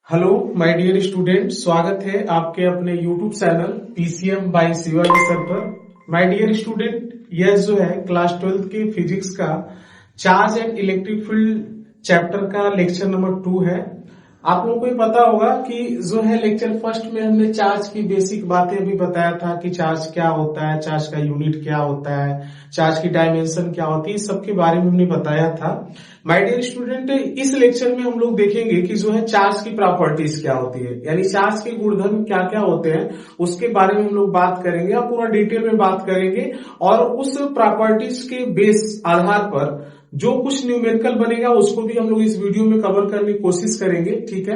Hello my dear student, स्वागत है आपके अपने YouTube channel PCM by Shivaji sir पर। माय डियर स्टूडेंट, यह जो है क्लास 12 के फिजिक्स का charge and electric field chapter का लेक्चर नंबर 2 है। आप लोगों को ये पता होगा कि जो है लेक्चर फर्स्ट में हमने चार्ज की बेसिक बातें भी बताया था कि चार्ज क्या होता है, चार्ज का यूनिट क्या होता है, चार्ज की डायमेंशन क्या होती है, इस सब के बारे में हमने बताया था। माय डियर स्टूडेंट, इस लेक्चर में हम लोग देखेंगे कि जो है चार्ज की प्रॉपर्टीज क्या होती है, यानी चार्ज के गुणधर्म क्या क्या होते हैं उसके बारे में हम लोग बात करेंगे और पूरा डिटेल में बात करेंगे। और उस प्रॉपर्टीज के बेस आधार पर जो कुछ न्यूमेरिकल बनेगा उसको भी हम लोग इस वीडियो में कवर करने की कोशिश करेंगे। ठीक है,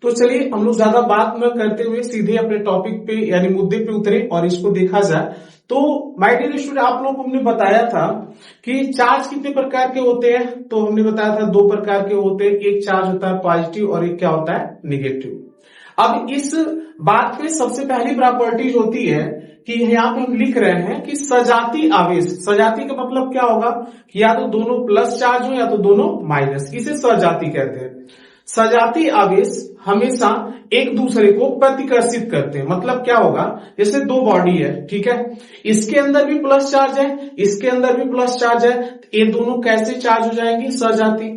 तो चलिए हम लोग ज्यादा बात न करते हुए सीधे अपने टॉपिक पे यानी मुद्दे पे उतरे और इसको देखा जाए। तो माय डियर स्टूडेंट, आप लोगों को हमने बताया था कि चार्ज कितने प्रकार के होते हैं। तो हमने बताया था 2 प्रकार के होते हैं, एक चार्ज होता है पॉजिटिव और एक क्या होता है नेगेटिव। अब इस बात पे सबसे पहली प्रॉपर्टीज होती है कि यहाँ पे हम लिख रहे हैं कि सजाती आवेश। सजाती का मतलब क्या होगा कि या तो दोनों प्लस चार्ज हो या तो दोनों माइनस, इसे सजाती कहते हैं। सजाती आवेश हमेशा एक दूसरे को प्रतिकर्षित करते हैं। मतलब क्या होगा, जैसे 2 बॉडी है, ठीक है, इसके अंदर भी प्लस चार्ज है, इसके अंदर भी प्लस चार्ज है, ये दोनों कैसे चार्ज हो जाएंगे, सजाती।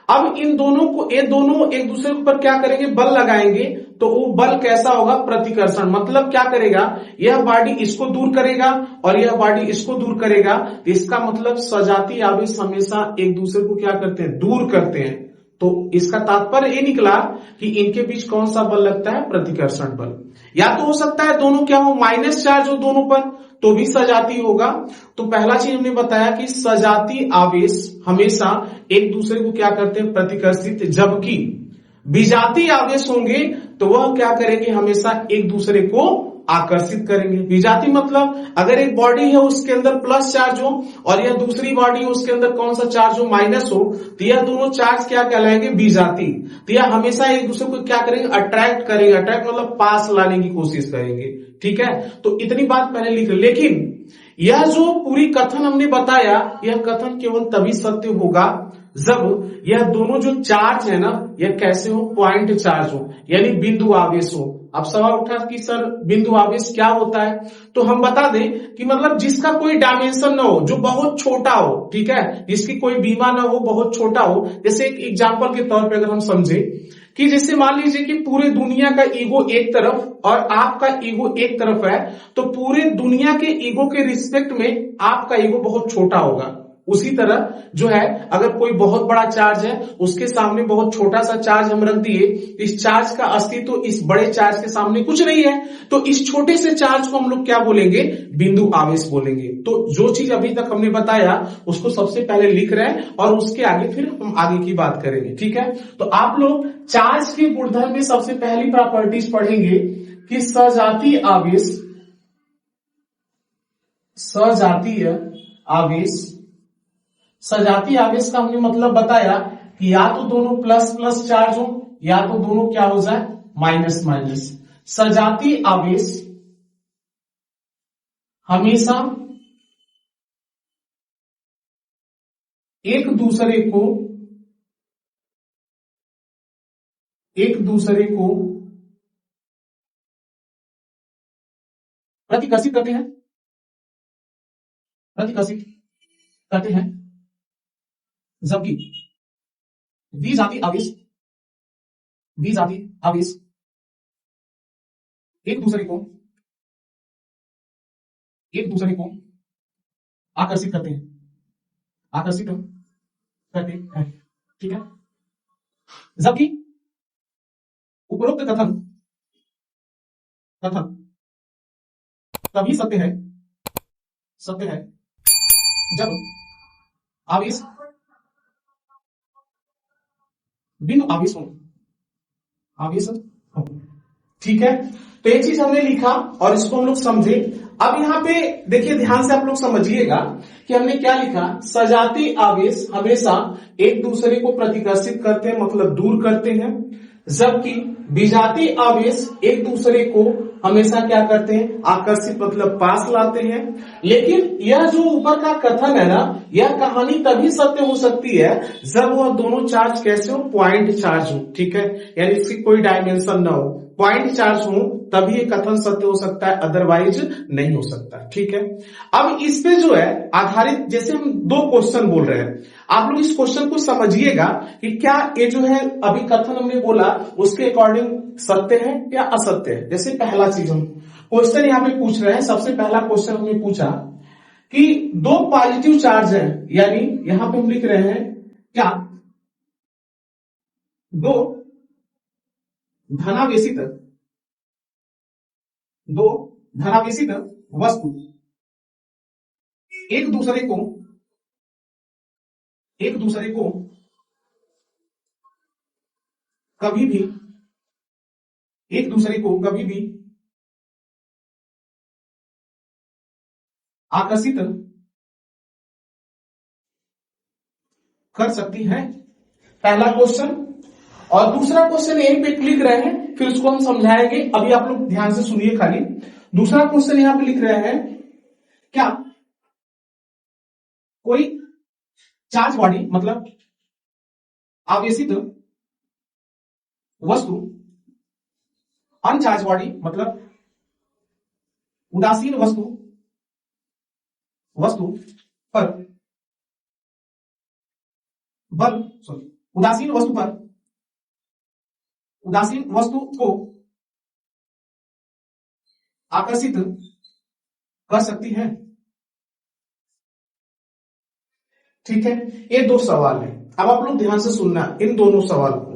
अब इन दोनों को ये दोनों एक दूसरे के ऊपर क्या करेंगे, बल लगाएंगे, तो वो बल कैसा होगा, प्रतिकर्षण। मतलब क्या करेगा, यह बॉडी इसको दूर करेगा और यह बॉडी इसको दूर करेगा। इसका मतलब सजाती आवेश हमेशा एक दूसरे को क्या करते हैं, दूर करते हैं। तो इसका तात्पर्य ये निकला कि इनके बीच कौन सा बल लगता है, प्रतिकर्षण बल। या तो हो सकता है दोनों क्या हो, माइनस चार्ज हो दोनों पर, तो भी सजाती होगा। तो पहला चीज हमने बताया कि सजाती आवेश हमेशा एक दूसरे को क्या करते हैं, प्रतिकर्षित, जबकि विजाती आवेश होंगे तो वह क्या करेंगे, हमेशा एक दूसरे को आकर्षित करेंगे। विजाती मतलब अगर एक बॉडी है उसके अंदर प्लस चार्ज हो और यह दूसरी बॉडी है उसके अंदर कौन सा चार्ज हो, माइनस हो, तो यह दोनों चार्ज क्या कहलाएंगे, विजाती। तो यह हमेशा एक दूसरे को क्या करेंगे, अट्रैक्ट करेंगे। अट्रैक्ट मतलब पास लाने की कोशिश करेंगे। ठीक है, तो इतनी बात पहले लिख, लेकिन यह जो पूरी कथन हमने बताया, यह कथन केवल तभी सत्य होगा जब यह दोनों जो चार्ज है ना, यह कैसे हो, पॉइंट चार्ज हो, यानी बिंदु आवेश हो। अब सवाल उठा कि सर बिंदु आवेश क्या होता है, तो हम बता दें कि मतलब जिसका कोई डायमेंशन ना हो, जो बहुत छोटा हो, ठीक है, जिसकी कोई बीमा ना हो, बहुत छोटा हो। जैसे एक एग्जांपल के तौर पे अगर हम समझे कि जैसे मान लीजिए कि पूरे दुनिया का ईगो एक तरफ और आपका ईगो एक तरफ है, तो पूरे दुनिया के ईगो के रिस्पेक्ट में आपका ईगो बहुत छोटा होगा। उसी तरह जो है अगर कोई बहुत बड़ा चार्ज है उसके सामने बहुत छोटा सा चार्ज हम रख दिए, इस चार्ज का अस्तित्व तो इस बड़े चार्ज के सामने कुछ नहीं है, तो इस छोटे से चार्ज को हम लोग क्या बोलेंगे, बिंदु आवेश बोलेंगे। तो जो चीज अभी तक हमने बताया उसको सबसे पहले लिख रहे हैं और उसके आगे फिर हम आगे की बात करेंगे। ठीक है, तो आप लोग चार्ज के गुणधर्म में सबसे पहली प्रॉपर्टीज पढ़ेंगे कि सजातीय आवेश, सजातीय आवेश। सजातीय आवेश का हमने मतलब बताया कि या तो दोनों प्लस प्लस चार्ज हो या तो दोनों क्या हो जाए, माइनस माइनस। सजातीय आवेश हमेशा एक दूसरे को प्रतिकर्षित करते हैं, प्रतिकर्षित करते हैं, जबकि द्विजातीय आवेश, द्विजातीय आवेश एक दूसरे को आकर्षित करते हैं, आकर्षित करते हैं। ठीक है, जबकि उपरोक्त कथन तभी सत्य है जब आवेश बिंदु आवेश हो। ठीक है, तो ये चीज हमने लिखा और इसको हम लोग समझे। अब यहाँ पे देखिए, ध्यान से आप लोग समझिएगा कि हमने क्या लिखा, सजातीय आवेश हमेशा एक दूसरे को प्रतिकर्षित करते हैं, मतलब दूर करते हैं, जबकि विजातीय आवेश एक दूसरे को हमेशा क्या करते हैं, आकर्षित मतलब पास लाते हैं। लेकिन यह जो ऊपर का कथन है ना, यह कहानी तभी सत्य हो सकती है जब वह दोनों चार्ज कैसे हो, पॉइंट चार्ज हो। ठीक है, यानी इसकी कोई डायमेंशन ना हो, पॉइंट चार्ज हो, तभी ये कथन सत्य हो सकता है, अदरवाइज नहीं हो सकता। ठीक है, अब इस पे जो है आधारित, जैसे हम दो क्वेश्चन बोल रहे हैं, आप लोग इस क्वेश्चन को समझिएगा कि क्या ये जो है अभी कथन हमने बोला उसके अकॉर्डिंग सत्य है या असत्य है। जैसे पहला चीज हम क्वेश्चन यहां पे पूछ रहे हैं, सबसे पहला क्वेश्चन हमने पूछा कि दो पॉजिटिव चार्ज है, यानी यहां पे हम लिख रहे हैं क्या, दो धनावेशित वस्तु एक दूसरे को कभी भी आकर्षित कर सकती है, पहला क्वेश्चन। और दूसरा क्वेश्चन यहीं पे लिख रहे हैं, फिर उसको हम समझाएंगे, अभी आप लोग ध्यान से सुनिए खाली। दूसरा क्वेश्चन यहां पे लिख रहे हैं क्या कोई चार्ज बॉडी मतलब आवेशित वस्तु, अनचार्ज बॉडी मतलब उदासीन वस्तु पर बल, उदासीन वस्तु को आकर्षित कर सकती है। ठीक है, ये दो सवाल है। अब आप लोग ध्यान से सुनना इन दोनों सवाल को।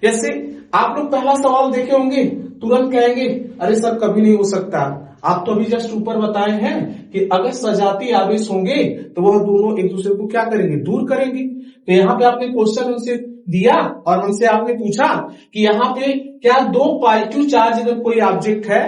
जैसे आप लोग पहला सवाल देखे होंगे, तुरंत कहेंगे अरे सर कभी नहीं हो सकता। आप तो अभी जस्ट ऊपर बताए हैं कि अगर सजातीय आवेश होंगे तो वह दोनों एक दूसरे को क्या करेंगे, दूर करेंगे। तो यहाँ पे आपने क्वेश्चन उनसे दिया और हमसे आपने पूछा कि यहाँ पे क्या दो पॉजिटिव चार्ज, अगर कोई ऑब्जेक्ट है,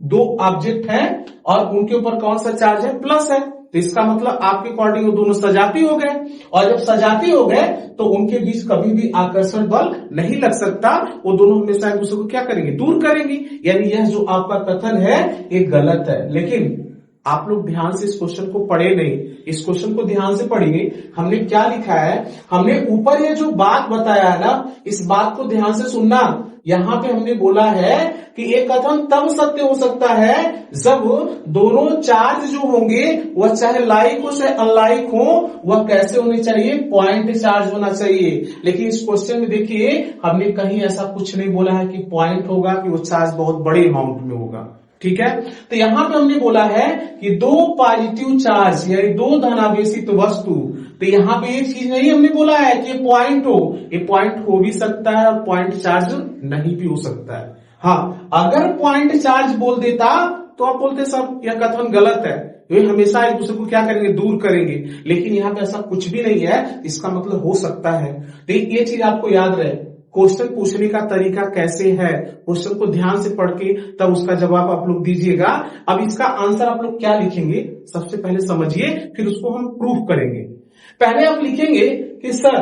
दो ऑब्जेक्ट है और उनके ऊपर कौन सा चार्ज है, प्लस है, तो इसका मतलब आपके अकॉर्डिंग वो दोनों सजाती हो गए। और जब सजाती हो गए तो उनके बीच कभी भी आकर्षण बल नहीं लग सकता, वो दोनों हमेशा एक दूसरे को क्या करेंगे, दूर करेंगे। यानी यह जो आपका कथन है ये गलत है। लेकिन आप लोग ध्यान से इस क्वेश्चन को पढ़े नहीं, इस क्वेश्चन को ध्यान से पढ़िए। हमने क्या लिखा है, हमने ऊपर ये जो बात बताया है ना, इस बात को ध्यान से सुनना। यहां पे हमने बोला है कि एक कथन तब सत्य हो सकता है जब दोनों चार्ज जो होंगे वह चाहे लाइक हो चाहे अनलाइक हो, वह कैसे होने चाहिए, पॉइंट चार्ज होना चाहिए। लेकिन इस क्वेश्चन में देखिए हमने कहीं ऐसा कुछ नहीं बोला है कि पॉइंट होगा, कि वो चार्ज बहुत बड़े अमाउंट में होगा। ठीक है, तो यहां पे हमने बोला है कि दो पॉजिटिव चार्ज यानी दो धनावेशित वस्तु, तो यहां पे एक चीज नहीं हमने बोला है कि पॉइंट हो, ये पॉइंट हो भी सकता है और पॉइंट चार्ज नहीं भी हो सकता है। हाँ, अगर पॉइंट चार्ज बोल देता तो आप बोलते सर यह कथन गलत है, वे हमेशा एक दूसरे को क्या करेंगे, दूर करेंगे। लेकिन यहाँ पे ऐसा कुछ भी नहीं है, इसका मतलब हो सकता है। तो ये चीज आपको याद रहे, क्वेश्चन पूछने का तरीका कैसे है, क्वेश्चन को ध्यान से पढ़ के तब उसका जवाब आप लोग दीजिएगा। अब इसका आंसर आप लोग क्या लिखेंगे, सबसे पहले समझिए, फिर उसको हम प्रूफ करेंगे। पहले आप लिखेंगे कि सर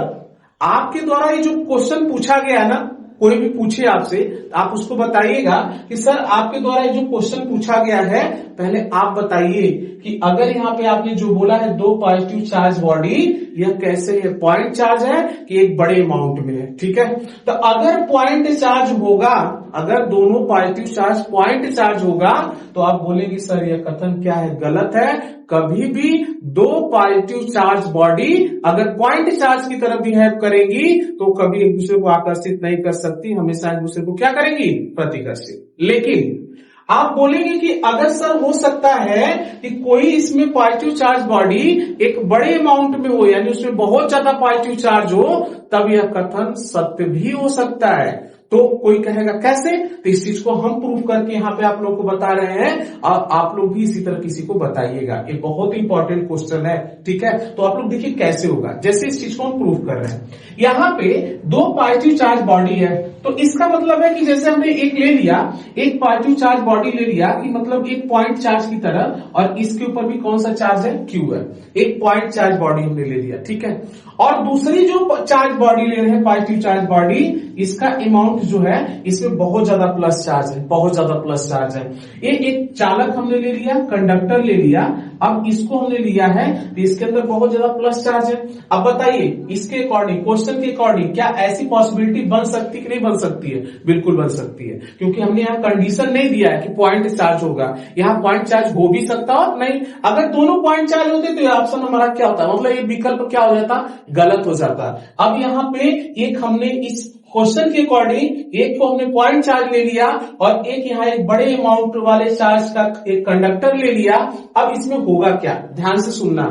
आपके द्वारा ये जो क्वेश्चन पूछा गया ना, कोई भी पूछे आपसे, आप उसको बताइएगा कि सर आपके द्वारा ये जो क्वेश्चन पूछा गया है, पहले आप बताइए कि अगर यहाँ पे आपने जो बोला है दो पॉजिटिव चार्ज बॉडी, यह कैसे है, पॉइंट चार्ज है कि एक बड़े अमाउंट में है। ठीक है, तो अगर पॉइंट चार्ज होगा, अगर दोनों पॉजिटिव चार्ज पॉइंट चार्ज होगा, तो आप बोलेंगे सर यह कथन क्या है, गलत है। कभी भी दो पॉजिटिव चार्ज बॉडी अगर पॉइंट चार्ज की तरफ बिहेव करेंगी तो कभी एक दूसरे को आकर्षित नहीं कर सकती, हमेशा एक दूसरे को क्या करेंगी, प्रतिकर्षित। लेकिन आप बोलेंगे कि अगर सर हो सकता है कि कोई इसमें पॉजिटिव चार्ज बॉडी एक बड़े अमाउंट में हो, यानी उसमें बहुत ज्यादा पॉजिटिव चार्ज हो, तब यह कथन सत्य भी हो सकता है। तो कोई कहेगा कैसे, तो इस चीज को हम प्रूफ करके यहाँ पे आप लोग को बता रहे हैं और आप लोग भी इसी तरह किसी को बताइएगा। ये बहुत इंपॉर्टेंट क्वेश्चन है। ठीक है, तो आप लोग देखिए कैसे होगा। जैसे इस चीज को हम प्रूफ कर रहे हैं, यहाँ पे दो पॉजिटिव चार्ज बॉडी है, तो इसका मतलब है कि जैसे हमने एक ले लिया, एक पॉजिटिव चार्ज बॉडी ले लिया कि मतलब एक पॉइंट चार्ज की तरह, और इसके ऊपर भी कौन सा चार्ज है, क्यू है, एक पॉइंट चार्ज बॉडी हमने ले लिया। ठीक है, और दूसरी जो चार्ज बॉडी ले रहे हैं पॉजिटिव चार्ज बॉडी, इसका अमाउंट अमाउंट जो है इसमें बहुत ज्यादा प्लस चार्ज है, बहुत ज्यादा प्लस चार्ज है। एक चालक हमने ले लिया, कंडक्टर ले लिया, अब इसको हमने लिया है तो इसके अंदर बहुत ज्यादा प्लस चार्ज है। अब बताइए इसके अकॉर्डिंग, क्वेश्चन के अकॉर्डिंग क्या ऐसी पॉसिबिलिटी बन सकती कि नहीं बन सकती है? बिल्कुल बन सकती है, क्योंकि हमने यहाँ कंडीशन नहीं दिया है कि पॉइंट चार्ज होगा। यहाँ पॉइंट चार्ज हो भी सकता और नहीं। अगर दोनों पॉइंट चार्ज होते तो ऑप्शन हमारा क्या होता, मतलब ये विकल्प क्या हो जाता, गलत हो जाता। अब यहाँ पे एक हमने इस क्वेश्चन के अकॉर्डिंग एक को हमने पॉइंट चार्ज ले लिया और एक यहाँ एक बड़े अमाउंट वाले चार्ज का एक कंडक्टर ले लिया। अब इसमें होगा क्या, ध्यान से सुनना।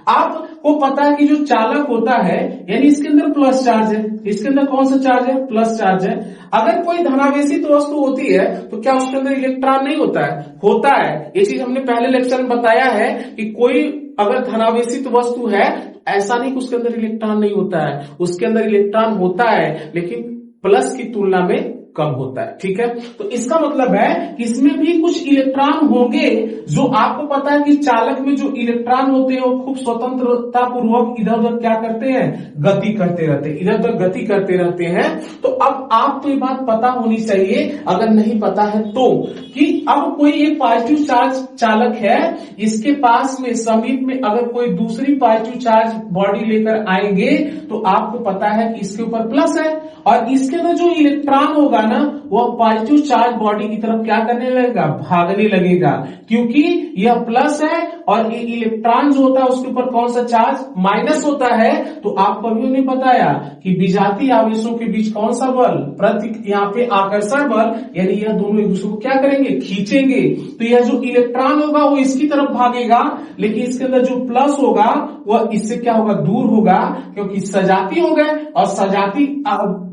आपको पता है कि जो चालक होता है यानी इसके अंदर प्लस चार्ज है, इसके अंदर कौन सा चार्ज है, प्लस चार्ज है। अगर कोई धनावेशित वस्तु होती है तो क्या उसके अंदर इलेक्ट्रॉन नहीं होता है? होता है। ये चीज हमने पहले लेक्चर में बताया है कि कोई अगर धनावेशित वस्तु है ऐसा नहीं कि उसके अंदर इलेक्ट्रॉन नहीं होता है, उसके अंदर इलेक्ट्रॉन होता है लेकिन प्लस की तुलना में कम होता है। ठीक है, तो इसका मतलब है कि इसमें भी कुछ इलेक्ट्रॉन होंगे। जो आपको पता है कि चालक में जो इलेक्ट्रॉन होते हैं वो खूब स्वतंत्रता पूर्वक इधर उधर क्या करते हैं, गति करते रहते हैं, इधर उधर गति करते रहते हैं। तो अब आपको ये बात पता होनी चाहिए, अगर नहीं पता है तो, कि अब कोई एक पॉजिटिव चार्ज चालक है, इसके पास में समीप में अगर कोई दूसरी पॉजिटिव चार्ज बॉडी लेकर आएंगे तो आपको पता है कि इसके ऊपर प्लस है और इसके अंदर जो इलेक्ट्रॉन होगा ना वो पॉजिटिव चार्ज बॉडी की तरफ क्या करने लगेगा, भागने लगेगा, क्योंकि यह प्लस है और ये इलेक्ट्रॉन जो होता है उसके ऊपर कौन सा चार्ज, माइनस होता है। तो आपको अभी नहीं बताया कि विजातीय आवेशों के बीच कौन सा बल, प्रति यहाँ पे आकर्षण बल, यानी यह दोनों एक दूसरे को क्या करेंगे, खींचेंगे। तो यह जो इलेक्ट्रॉन होगा वो इसकी तरफ भागेगा, लेकिन इसके अंदर जो प्लस होगा वह इससे क्या होगा, दूर होगा, क्योंकि सजाती हो गए और सजाती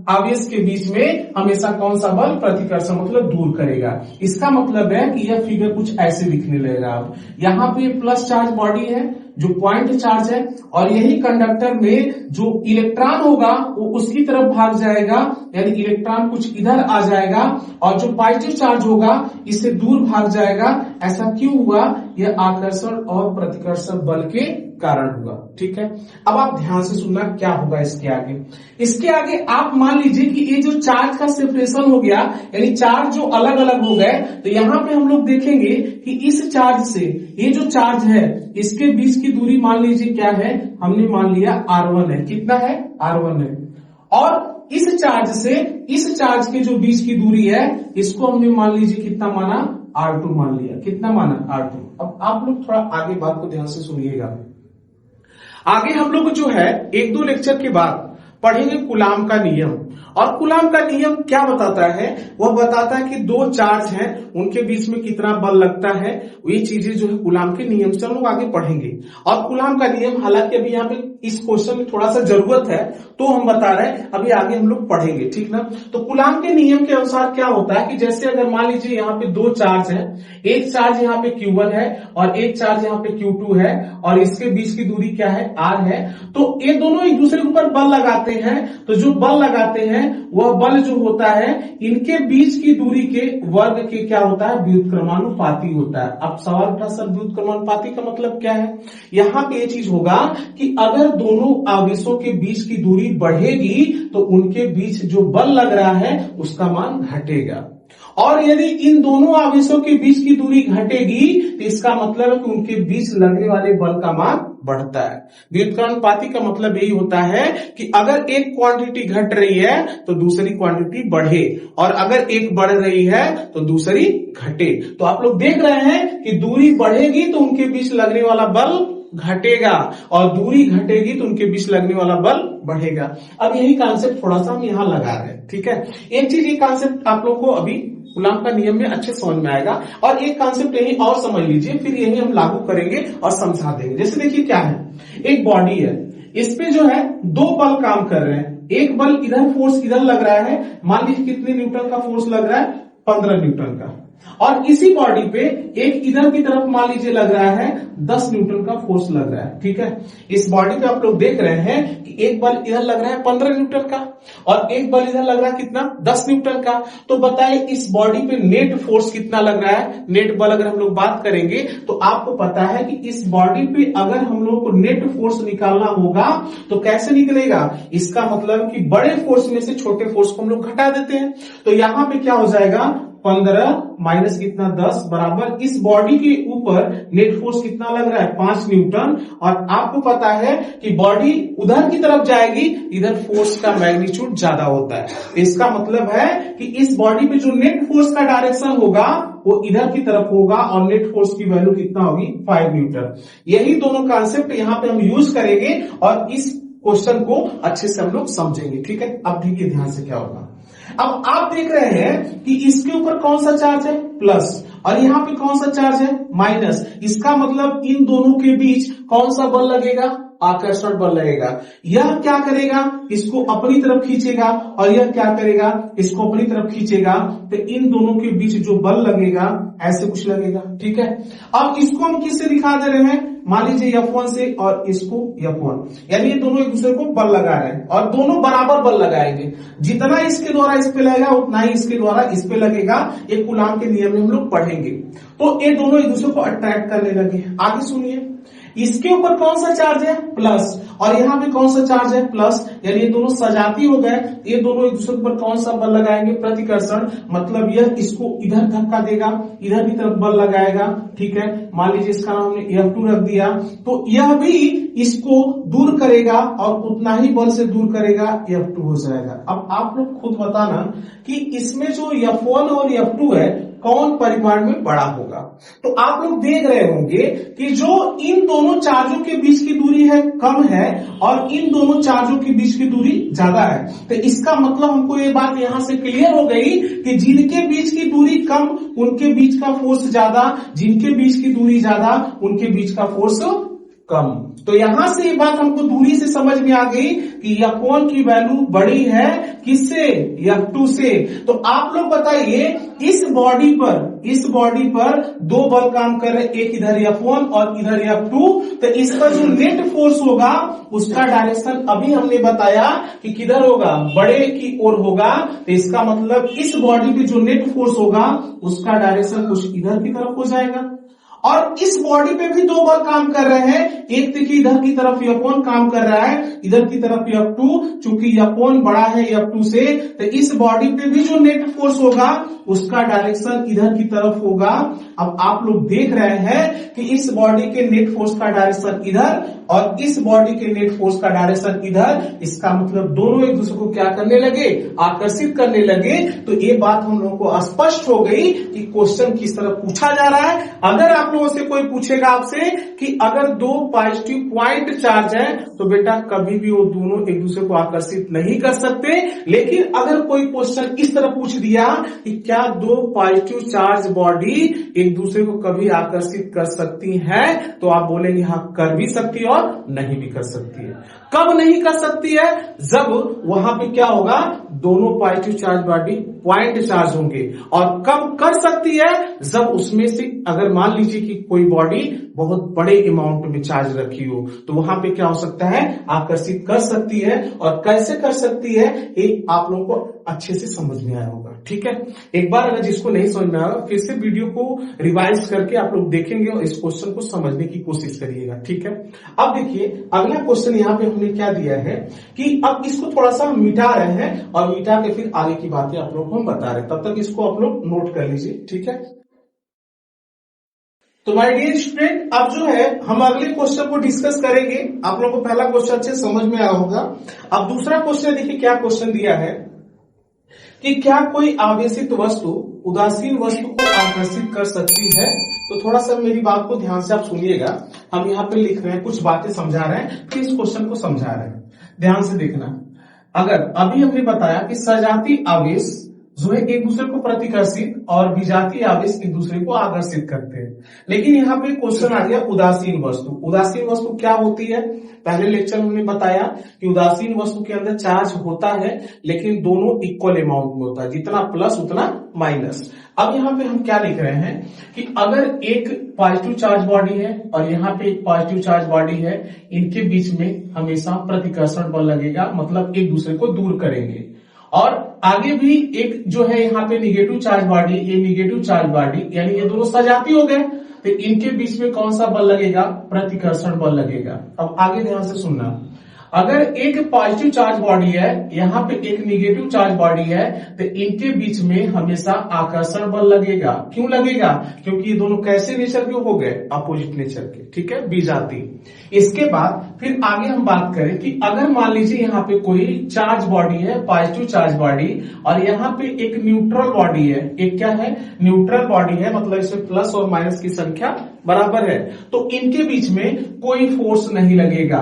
आवेश के बीच में हमेशा कौन सा बल, प्रतिकर्षण, मतलब दूर करेगा। इसका मतलब है कि यह फिगर कुछ ऐसे दिखने लगेगा। अब यहाँ पे प्लस चार्ज बॉडी है जो पॉइंट चार्ज है और यही कंडक्टर में जो इलेक्ट्रॉन होगा वो उसकी तरफ भाग जाएगा, यानी इलेक्ट्रॉन कुछ इधर आ जाएगा और जो पॉजिटिव चार्ज होगा इससे दूर भाग जाएगा। ऐसा क्यों हुआ, यह आकर्षण और प्रतिकर्षण बल के कारण हुआ। ठीक है, अब आप ध्यान से सुनना क्या होगा इसके आगे। इसके आगे आप मान लीजिए कि ये जो चार्ज का सेपरेशन हो गया, यानी चार्ज जो अलग अलग हो गए, तो यहाँ पे हम लोग देखेंगे कि इस चार्ज से ये जो चार्ज है इसके बीच की दूरी मान लीजिए क्या है, हमने मान लिया R1 है। कितना है, R1 है। और इस चार्ज से इस चार्ज के जो बीच की दूरी है इसको हमने मान लीजिए कितना माना, R2 मान लिया। कितना माना, R2। अब आप लोग थोड़ा आगे बात को ध्यान से सुनिएगा। आगे हम लोग जो है एक दो लेक्चर के बाद पढ़ेंगे कूलाम का नियम। और कूलाम का नियम क्या बताता है, वह बताता है कि दो चार्ज हैं उनके बीच में कितना बल लगता है। ये चीजें जो है कूलाम के नियम से हम लोग आगे पढ़ेंगे। और कूलाम का नियम हालांकि अभी यहाँ पे इस क्वेश्चन में थोड़ा सा जरूरत है तो हम बता रहे हैं, अभी आगे हम लोग पढ़ेंगे। ठीक ना, तो कूलाम के नियम के अनुसार क्या होता है कि जैसे अगर मान लीजिए यहाँ पे दो चार्ज है, एक चार्ज यहाँ पे Q1 है और एक चार्ज यहाँ पे Q2 है और इसके बीच की दूरी क्या है, R है। तो ये दोनों एक दूसरे के ऊपर बल लगाते हैं, तो जो बल लगाते हैं वह बल जो होता है इनके बीच की दूरी के वर्ग के क्या होता है, व्युत्क्रमानुपाती होता है। अब सवाल उठा सर व्युत्क्रमानुपाती का मतलब क्या है, यहाँ पे ये चीज होगा कि अगर दोनों आवेशों के बीच की दूरी बढ़ेगी तो उनके बीच जो बल लग रहा है उसका मान घटेगा, और यदि इन दोनों आवेशों के बीच की दूरी घटेगी तो इसका मतलब है कि उनके बीच लगने वाले बल का मान बढ़ता है। व्युत्क्रमानुपाती का मतलब यही होता है कि अगर एक क्वांटिटी घट रही है तो दूसरी क्वांटिटी बढ़े, और अगर एक बढ़ रही है तो दूसरी घटे। तो आप लोग देख रहे हैं कि दूरी बढ़ेगी तो उनके बीच लगने वाला बल घटेगा और दूरी घटेगी तो उनके बीच लगने वाला बल बढ़ेगा। अब यही कॉन्सेप्ट थोड़ा सा हम यहाँ लगा रहे हैं। ठीक है, एक चीज ये कॉन्सेप्ट आप लोग को अभी कूलाम का नियम में अच्छे समझ में आएगा, और एक कॉन्सेप्ट यही और समझ लीजिए, फिर यही हम लागू करेंगे और समझा देंगे। जैसे देखिए क्या है, एक बॉडी है, इस पे जो है दो बल काम कर रहे हैं। एक बल इधर फोर्स इधर लग रहा है, मान लीजिए कितने न्यूटन का फोर्स लग रहा है, 15 न्यूटन का। और इसी बॉडी पे एक इधर की तरफ मान लीजिए लग रहा है 10 न्यूटन का फोर्स लग रहा है, ठीक है। इस बॉडी पे आप लोग देख रहे हैं कि एक बल इधर लग रहा है 15 न्यूटन का और एक बल इधर लग रहा है कितना 10 न्यूटन का। तो बताइए इस बॉडी पे नेट फोर्स कितना लग रहा है। नेट बल अगर हम लोग बात करेंगे तो आपको पता है कि इस बॉडी पे अगर हम लोग को नेट फोर्स निकालना होगा तो कैसे निकलेगा। इसका मतलब कि बड़े फोर्स में से छोटे फोर्स को हम लोग घटा देते हैं। तो यहां पे क्या हो जाएगा 15 माइनस कितना 10 बराबर इस बॉडी के ऊपर नेट फोर्स कितना लग रहा है 5 न्यूटन। और आपको पता है कि बॉडी उधर की तरफ जाएगी, इधर फोर्स का मैग्नीट्यूड ज्यादा होता है। इसका मतलब है कि इस बॉडी पे जो नेट फोर्स का डायरेक्शन होगा वो इधर की तरफ होगा और नेट फोर्स की वैल्यू कितना होगी 5 न्यूटन। यही दोनों कॉन्सेप्ट यहां पे हम यूज करेंगे और इस क्वेश्चन को अच्छे से हम लोग समझेंगे, ठीक है। अब देखिए ध्यान से क्या होगा। अब आप देख रहे हैं कि इसके ऊपर कौन सा चार्ज है प्लस और यहां पे कौन सा चार्ज है माइनस। इसका मतलब इन दोनों के बीच कौन सा बल लगेगा आकर्षण बल लगेगा। यह क्या करेगा इसको अपनी तरफ खींचेगा और यह क्या करेगा इसको अपनी तरफ खींचेगा। तो इन दोनों के बीच जो बल लगेगा ऐसे कुछ लगेगा, ठीक है। अब इसको हम किससे दिखा दे रहे हैं मान लीजिए F1 से और इसको F1, यानी ये दोनों एक दूसरे को बल लगा रहे हैं और दोनों बराबर बल लगाएंगे। जितना इसके द्वारा इस पे लगेगा उतना ही इसके द्वारा इस पे लगेगा। ये कूलाम के नियम में हम लोग पढ़ेंगे। तो ये दोनों एक दूसरे को अट्रैक्ट करने लगे। आगे सुनिए, इसके ऊपर कौन सा चार्ज है प्लस और यहां पे कौन सा चार्ज है प्लस, यानी ये दोनों सजाती हो गए। ये दोनों एक दूसरे पर कौन सा बल लगाएंगे प्रतिकर्षण। मतलब यह इसको इधर धक्का देगा, इधर की तरफ बल लगाएगा, ठीक है। मान लीजिए इसका नाम हमने F2 रख दिया तो यह भी इसको दूर करेगा और उतना ही बल से दूर करेगा F2 हो जाएगा। अब आप लोग खुद बताना कि इसमें जो F1 और F2 है कौन परिमाण में बड़ा होगा। तो आप लोग देख रहे होंगे कि जो इन दोनों चार्जों के बीच की दूरी है कम है और इन दोनों चार्जों के बीच की दूरी ज्यादा है। तो इसका मतलब हमको ये बात यहां से क्लियर हो गई कि जिनके बीच की दूरी कम उनके बीच का फोर्स ज्यादा, जिनके बीच की दूरी ज्यादा उनके बीच का फोर्स कम। तो यहां से ये बात हमको दूरी से समझ में आ गई कि F1 की वैल्यू बड़ी है किससे F2 से। तो आप लोग बताइए इस बॉडी पर दो बल काम कर रहे, एक इधर F1 और इधर F2। तो इस पर जो नेट फोर्स होगा उसका डायरेक्शन अभी हमने बताया कि किधर होगा बड़े की ओर होगा। तो इसका मतलब इस बॉडी पे जो नेट फोर्स होगा उसका डायरेक्शन कुछ इधर की तरफ हो जाएगा। और इस बॉडी पे भी दो बल काम कर रहे हैं। एक देखिए इधर की तरफ F1 काम कर रहा है, इधर की तरफ F2। चूंकि F1 बड़ा है F2 से तो इस बॉडी पे भी जो नेट फोर्स होगा उसका डायरेक्शन इधर की तरफ होगा। अब आप लोग देख रहे हैं कि इस बॉडी के नेट फोर्स का डायरेक्शन इधर और इस बॉडी के नेट फोर्स का डायरेक्शन इधर। इसका मतलब दोनों एक दूसरे को क्या करने लगे आकर्षित करने लगे। तो ये बात हम लोगों को स्पष्ट हो गई कि क्वेश्चन किस तरह पूछा जा रहा है। अगर आप लोगों से कोई पूछेगा आपसे कि अगर दो पॉजिटिव पॉइंट चार्ज है तो बेटा कभी भी वो दोनों एक दूसरे को आकर्षित नहीं कर सकते। लेकिन अगर कोई क्वेश्चन इस तरह पूछ दिया कि क्या दो पॉजिटिव चार्ज बॉडी एक दूसरे को कभी आकर्षित कर सकती है तो आप बोलेंगे हाँ कर भी सकती है और नहीं भी कर सकती है। कब नहीं कर सकती है जब वहां पे क्या होगा दोनों positive charge body point charge होंगे। और कब कर सकती है जब उसमें से अगर मान लीजिए कि कोई बॉडी बहुत बड़े अमाउंट में चार्ज रखी हो तो वहां पे क्या हो सकता है आकर्षित कर सकती है। और कैसे कर सकती है ये आप लोगों को अच्छे से समझ में आया होगा, ठीक है। एक बार अगर जिसको नहीं समझ में आएगा फिर से वीडियो को रिवाइज करके आप लोग देखेंगे और इस क्वेश्चन को समझने की कोशिश करिएगा, ठीक है। अब देखिए अगला क्वेश्चन यहाँ पे हमने क्या दिया है कि अब इसको थोड़ा सा मिटा रहे हैं और मिटा के फिर आगे की बातें आप लोग को हम बता रहे हैं। तब तक इसको आप लोग नोट कर लीजिए, ठीक है। तो माय डियर स्टूडेंट अब जो है हम अगले क्वेश्चन को डिस्कस करेंगे। आप लोगों को पहला क्वेश्चन अच्छे समझ में आया होगा। अब दूसरा क्वेश्चन देखिए क्या क्वेश्चन दिया है कि क्या कोई आवेशित वस्तु उदासीन वस्तु को आकर्षित कर सकती है। तो थोड़ा सा मेरी बात को ध्यान से आप सुनिएगा। हम यहाँ पे लिख रहे हैं कुछ बातें समझा रहे हैं फिर इस क्वेश्चन को समझा रहे हैं, ध्यान से देखना। अगर अभी हमने बताया कि सजाती आवेश जो है एक दूसरे को प्रतिकर्षित और विजातीय आवेश एक दूसरे को आकर्षित करते हैं। लेकिन यहाँ पे क्वेश्चन आ गया उदासीन वस्तु। उदासीन वस्तु क्या होती है? पहले लेक्चर में हमने बताया कि उदासीन वस्तु के अंदर चार्ज होता है लेकिन दोनों इक्वल अमाउंट में होता है, जितना प्लस उतना माइनस। अब यहाँ पे हम क्या लिख रहे हैं कि अगर एक पॉजिटिव चार्ज बॉडी है और यहाँ पे एक पॉजिटिव चार्ज बॉडी है, इनके बीच में हमेशा प्रतिकर्षण बल लगेगा, मतलब एक दूसरे को दूर करेंगे। और आगे भी एक जो है यहाँ पे निगेटिव चार्ज बॉडी, ये निगेटिव चार्ज बॉडी, यानी ये दोनों सजाती हो गए, तो इनके बीच में कौन सा बल लगेगा? प्रतिकर्षण बल लगेगा। अब आगे ध्यान से सुनना, अगर एक पॉजिटिव चार्ज बॉडी है, यहाँ पे एक निगेटिव चार्ज बॉडी है, तो इनके बीच में हमेशा आकर्षण बल लगेगा। क्यों लगेगा? क्योंकि ये दोनों कैसे नेचर के हो गए? अपोजिट नेचर के, ठीक है, विजाती। इसके बाद फिर आगे हम बात करें कि अगर मान लीजिए यहाँ पे कोई चार्ज बॉडी है, पॉजिटिव चार्ज बॉडी, और यहाँ पे एक न्यूट्रल बॉडी है। एक क्या है? न्यूट्रल बॉडी है, मतलब इसमें प्लस और माइनस की संख्या बराबर है, तो इनके बीच में कोई फोर्स नहीं लगेगा,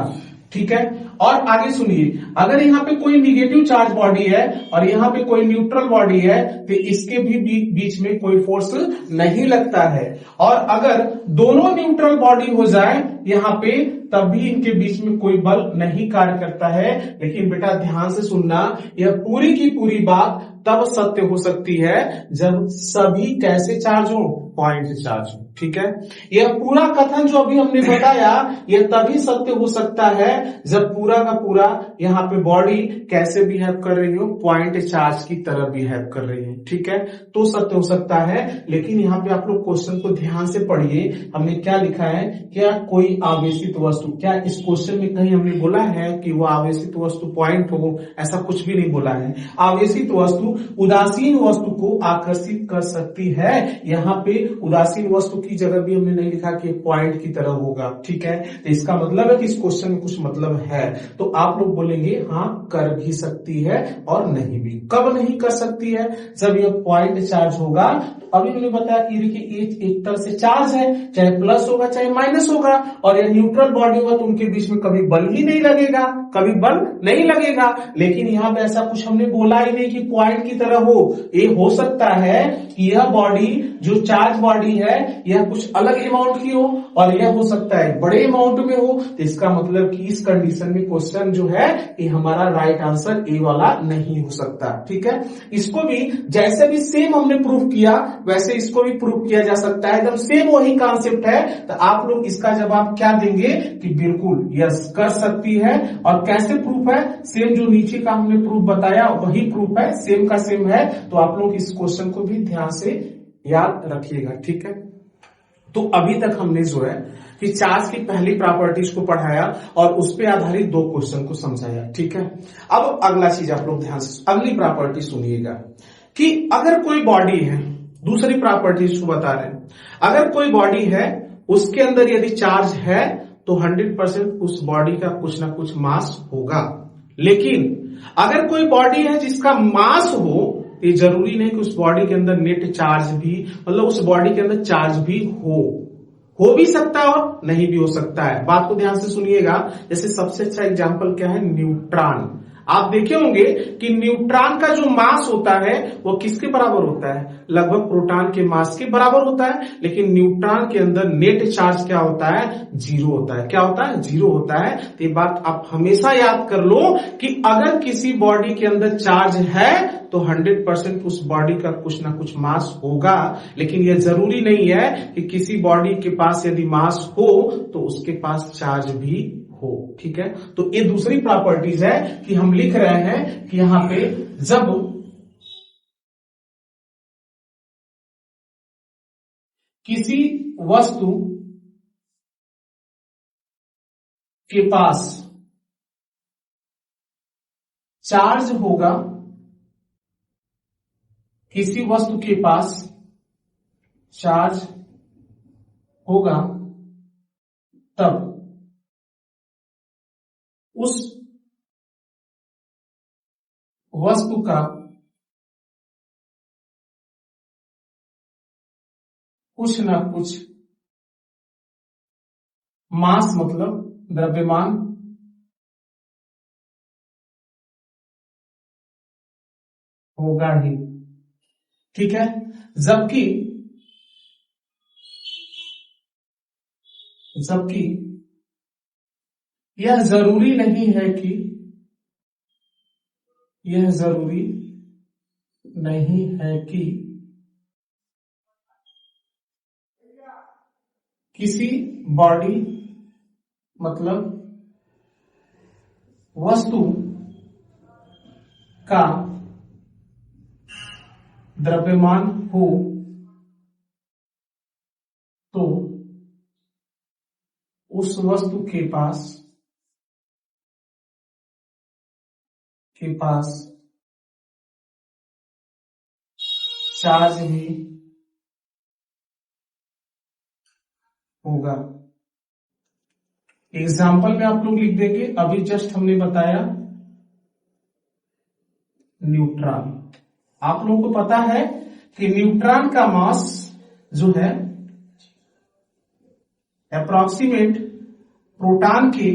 ठीक है। और आगे सुनिए, अगर यहाँ पे कोई निगेटिव चार्ज बॉडी है और यहाँ पे कोई न्यूट्रल बॉडी है, तो इसके भी बीच में कोई फोर्स नहीं लगता है। और अगर दोनों न्यूट्रल बॉडी हो जाए यहाँ पे, तब भी इनके बीच में कोई बल नहीं कार्य करता है। लेकिन बेटा ध्यान से सुनना, यह पूरी की पूरी बात तब सत्य हो सकती है जब सभी कैसे चार्ज हो? पॉइंट चार्ज हो, ठीक है। यह पूरा कथन जो अभी हमने बताया, यह तभी सत्य हो सकता है जब पूरा का पूरा यहाँ पे बॉडी कैसे बिहेव कर रही हो? पॉइंट चार्ज की तरह बिहेव कर रही है, ठीक है, तो सत्य हो सकता है। लेकिन यहाँ पे आप लोग क्वेश्चन को ध्यान से पढ़िए, हमने क्या लिखा है? क्या कोई आवेशित वस्तु, क्या इस क्वेश्चन में कहीं हमने बोला है कि वो आवेशित वस्तु पॉइंट हो? ऐसा कुछ भी नहीं बोला है। आवेशित वस्तु उदासीन वस्तु को आकर्षित कर सकती है। यहाँ पे उदासीन वस्तु की जगह भी हमने नहीं लिखा कि पॉइंट की तरह होगा, ठीक है। तो इसका मतलब है कि इस क्वेश्चन में कुछ मतलब है। तो आप लोग बोलेंगे हाँ कर भी सकती है और नहीं भी। कब नहीं कर सकती है? जब यह पॉइंट चार्ज होगा। तो अभी मैंने बताया कि देखिए एक तरह से चार्ज है, चाहे प्लस होगा चाहे माइनस होगा, और यह न्यूट्रल बॉडी होगा तो उनके बीच में कभी बल ही नहीं लगेगा, कभी बल नहीं लगेगा। लेकिन यहाँ पे ऐसा कुछ हमने बोला ही नहीं कि पॉइंट की तरह हो। ये हो सकता है कि यह बॉडी जो चार्ज बॉडी है यह कुछ अलग अमाउंट की हो, और यह हो सकता है बड़े अमाउंट में हो। तो इसका मतलब कि इस कंडीशन में क्वेश्चन जो है ये हमारा राइट आंसर ए वाला नहीं हो सकता, ठीक है। इसको भी जैसे भी सेम हमने प्रूफ किया वैसे इसको भी प्रूफ किया जा सकता है, एकदम सेम वही कॉन्सेप्ट है। तो आप लोग इसका जवाब क्या देंगे कि बिल्कुल यस कर सकती है। और कैसे प्रूफ है? सेम जो नीचे का हमने प्रूफ बताया वही प्रूफ है, सेम का सेम है। तो आप लोग इस क्वेश्चन को भी ध्यान से याद रखिएगा, ठीक है। तो अभी तक हमने जो है कि चार्ज की पहली प्रॉपर्टीज को पढ़ाया और उस पर आधारित दो क्वेश्चन को समझाया, ठीक है। अब अगला चीज आप लोग ध्यान से अगली प्रॉपर्टी सुनिएगा कि अगर कोई बॉडी है, दूसरी प्रॉपर्टीज को बता रहे हैं, अगर कोई बॉडी है उसके अंदर यदि चार्ज है तो 100% उस बॉडी का कुछ ना कुछ मास होगा। लेकिन अगर कोई बॉडी है जिसका मास हो, ये जरूरी नहीं कि उस बॉडी के अंदर नेट चार्ज भी, मतलब उस बॉडी के अंदर चार्ज भी हो भी सकता है और नहीं भी हो सकता है। बात को ध्यान से सुनिएगा। जैसे सबसे अच्छा एग्जांपल क्या है? न्यूट्रॉन। आप देखे होंगे कि न्यूट्रॉन का जो मास होता है वो किसके बराबर होता है? लगभग प्रोटॉन के मास के बराबर होता है। लेकिन न्यूट्रॉन के अंदर नेट चार्ज क्या होता है? जीरो होता है। क्या होता है? जीरो होता है। तो ये बात आप हमेशा याद कर लो कि अगर किसी बॉडी के अंदर चार्ज है तो 100% उस बॉडी का कुछ ना कुछ मास होगा। लेकिन यह जरूरी नहीं है कि किसी बॉडी के पास यदि मास हो तो उसके पास चार्ज भी हो, ठीक है। तो ये दूसरी प्रॉपर्टीज है कि हम लिख रहे हैं कि यहां पे जब किसी वस्तु के पास चार्ज होगा, किसी वस्तु के पास चार्ज होगा, तब उस वस्तु का कुछ ना कुछ मास, मतलब द्रव्यमान होगा ही। ठीक है। जबकि जबकि यह जरूरी नहीं है कि यह जरूरी नहीं है कि किसी बॉडी मतलब वस्तु का द्रव्यमान हो तो उस वस्तु के पास चार्ज भी होगा। एग्जाम्पल में आप लोग लिख देंगे, अभी जस्ट हमने बताया न्यूट्रॉन। आप लोगों को पता है कि न्यूट्रॉन का मास जो है अप्रोक्सीमेट प्रोटॉन के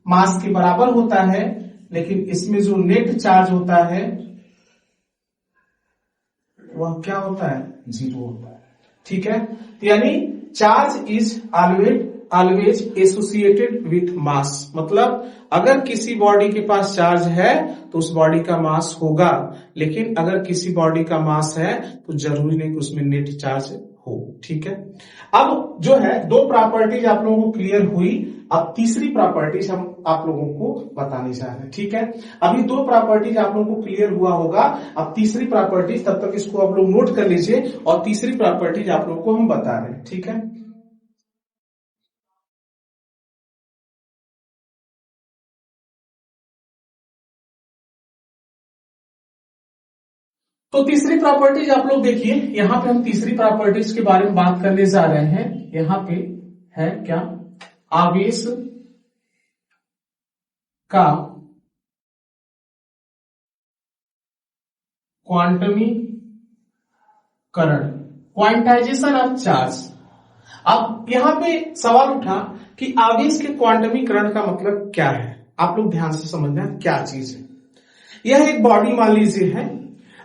मास के बराबर होता है, लेकिन इसमें जो नेट चार्ज होता है वह क्या होता है, 0 होता है। ठीक है, तो यानी charge is always associated with mass, मतलब अगर किसी बॉडी के पास चार्ज है तो उस बॉडी का मास होगा, लेकिन अगर किसी बॉडी का मास है तो जरूरी नहीं कि उसमें नेट चार्ज हो। ठीक है, अब जो है दो प्रॉपर्टीज आप लोगों को क्लियर हुई। अब तीसरी प्रॉपर्टीज हम आप लोगों को बताने जा रहे हैं। ठीक है, अभी दो प्रॉपर्टीज आप लोगों को क्लियर हुआ होगा, अब तीसरी प्रॉपर्टीज, तब तक इसको आप लोग नोट कर लीजिए, और तीसरी प्रॉपर्टीज आप लोगों को हम बता रहे हैं। ठीक है, तो तीसरी प्रॉपर्टीज आप लोग देखिए, यहां पे हम तीसरी प्रॉपर्टीज के बारे में बात करने जा रहे हैं। यहां पे है क्या, आवेश का क्वांटमीकरण, क्वांटाइजेशन ऑफ चार्ज। अब यहां पे सवाल उठा कि आवेश के क्वांटमीकरण का मतलब क्या है। आप लोग ध्यान से समझना क्या चीज है। यह एक बॉडी मान लीजिए है,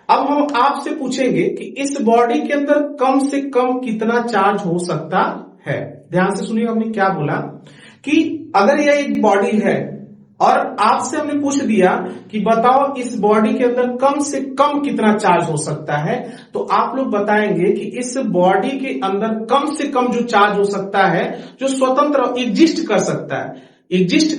अब हम आपसे पूछेंगे कि इस बॉडी के अंदर कम से कम कितना चार्ज हो सकता है। ध्यान से सुनिए, हमने क्या बोला कि अगर यह एक बॉडी है और आपसे हमने पूछ दिया कि बताओ इस बॉडी के अंदर कम से कम कितना चार्ज हो सकता है, तो आप लोग बताएंगे कि इस बॉडी के अंदर कम से कम जो चार्ज हो सकता है, जो स्वतंत्र एग्जिस्ट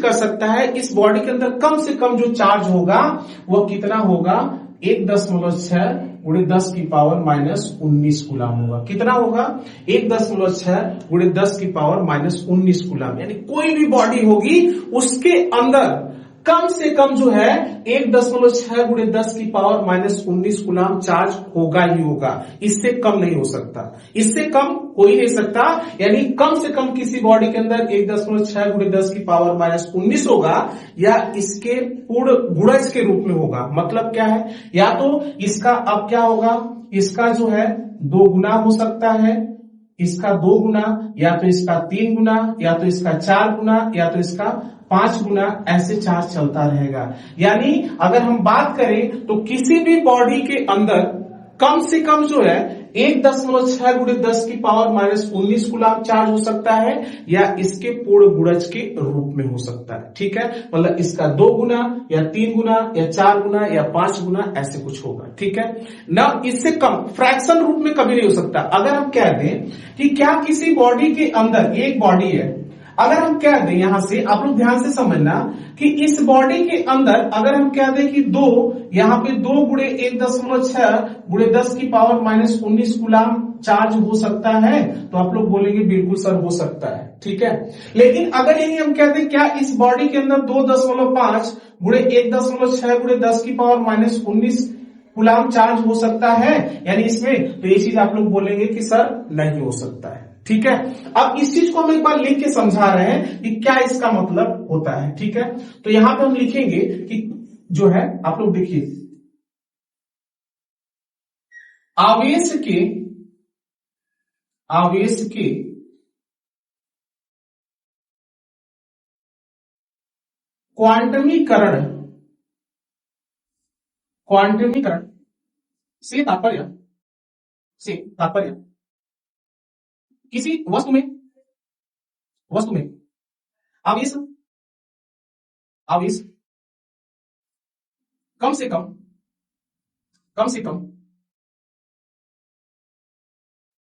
कर सकता है, इस बॉडी के अंदर कम से कम जो चार्ज होगा वह कितना होगा, 1.6 गुणे 10 की पावर -19 कूलम होगा। कितना होगा, 1.6 गुणे 10 की पावर -19 कूलम। यानी कोई भी बॉडी होगी उसके अंदर कम से कम जो है 1.6 गुणे 10 की पावर -19 कूलम चार्ज होगा ही होगा, इससे कम नहीं हो सकता, इससे कम हो ही नहीं सकता। यानी कम से कम किसी बॉडी के अंदर 1.6 गुणे 10 की पावर -19 होगा, या इसके पूर्ण गुणज के रूप में होगा। मतलब क्या है, या तो इसका अब क्या होगा, इसका जो है 2 गुना हो सकता है, इसका 2 गुना, या तो इसका 3 गुना, या तो इसका 4 गुना, या तो इसका 5 गुना, ऐसे चार्ज चलता रहेगा। यानी अगर हम बात करें तो किसी भी बॉडी के अंदर कम से कम जो है 1.6 गुणे 10 की पावर -19 कूलम चार्ज हो सकता है, या इसके पूर्ण गुणज के रूप में हो सकता है। ठीक है, मतलब इसका 2 गुना या 3 गुना या 4 गुना या 5 गुना ऐसे कुछ होगा। ठीक है ना, इससे कम फ्रैक्शन रूप में कभी नहीं हो सकता। अगर हम कह दें कि क्या किसी बॉडी के अंदर, एक बॉडी है, अगर हम कह दें, यहां से आप लोग ध्यान से समझना कि इस बॉडी के अंदर अगर हम कह दें कि 2, यहां पे 2 गुणे 1.6 गुणे 10 की पावर -19 कूलम चार्ज हो सकता है, तो आप लोग बोलेंगे बिल्कुल सर हो सकता है। ठीक है, लेकिन अगर यही हम कह दें क्या इस बॉडी के अंदर 2.5 गुणे 1.6 गुणे 10 की पावर -19 कूलम चार्ज हो सकता है, यानी इसमें, तो ये चीज आप लोग बोलेंगे कि सर नहीं हो सकता है। ठीक है, अब इस चीज को हम एक बार लिख के समझा रहे हैं कि क्या इसका मतलब होता है। ठीक है, तो यहां पे हम लिखेंगे कि जो है, आप लोग देखिए, आवेश के क्वांटमीकरण से तात्पर्य किसी वस्तु में आवेश कम से कम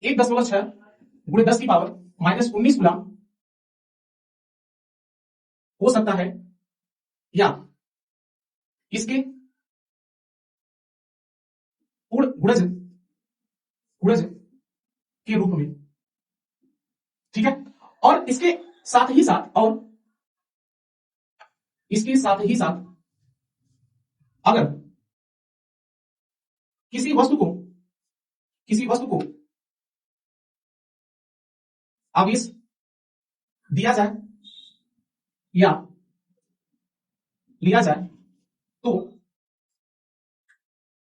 1.6 गुणे 10 की पावर -19 गुलाम हो सकता है, या इसके पूर्ण गुणज के रूप में। ठीक है, और इसके साथ ही साथ अगर किसी वस्तु को आवेश दिया जाए या लिया जाए तो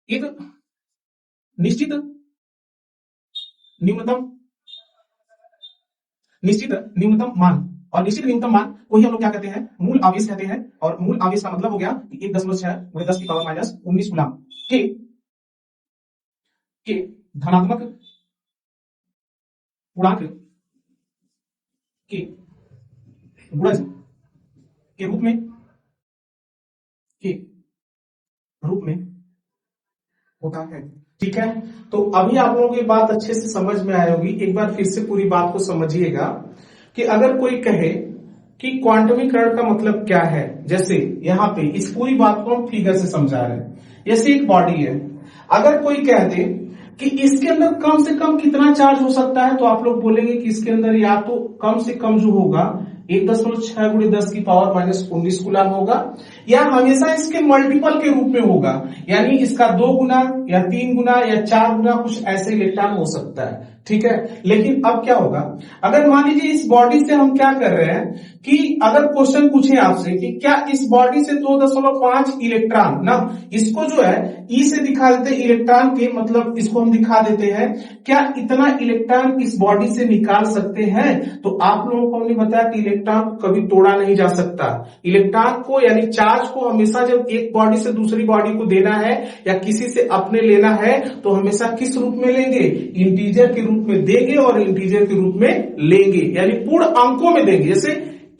एक निश्चित न्यूनतम मान, और निश्चित न्यूनतम मान को ही हम लोग क्या कहते हैं, मूल आवेश कहते हैं। और मूल आवेश का मतलब हो गया 1.6 गुणे 10 की पावर -19 गुलाम के धनात्मक पूर्णांक के गुणज के रूप में होता है। ठीक है, तो अभी आप लोगों की बात अच्छे से समझ में आई होगी। एक बार फिर से पूरी बात को समझिएगा कि अगर कोई कहे कि क्वांटमीकरण का मतलब क्या है, जैसे यहां पे इस पूरी बात को हम फिगर से समझा रहे हैं। जैसे एक बॉडी है, अगर कोई कह दे कि इसके अंदर कम से कम कितना चार्ज हो सकता है, तो आप लोग बोलेंगे कि इसके अंदर या तो कम से कम जो होगा 1.6 गुणे 10 की पावर -19 गुलाम होगा, या हमेशा इसके मल्टीपल के रूप में होगा, यानी इसका 2 गुना या 3 गुना या 4 गुना कुछ ऐसे इलेक्ट्रॉन हो सकता है। ठीक है, लेकिन अब क्या होगा, अगर मान लीजिए इस बॉडी से हम क्या कर रहे हैं कि अगर क्वेश्चन पूछे आपसे कि क्या इस बॉडी से 2.5 इलेक्ट्रॉन, ना इसको जो है ई से दिखा देते हैं इलेक्ट्रॉन के, मतलब इसको हम दिखा देते हैं, क्या इतना इलेक्ट्रॉन इस बॉडी से निकाल सकते हैं? तो आप लोगों को हमने बताया कि इलेक्ट्रॉन को कभी तोड़ा नहीं जा सकता। इलेक्ट्रॉन को यानी चार्ज को हमेशा जब एक बॉडी से दूसरी बॉडी को देना है या किसी से अपने लेना है तो हमेशा किस रूप में लेंगे, इंटीजर के रूप में देंगे और इंटीजर के रूप में लेंगे, यानी पूर्ण अंकों में देंगे। जैसे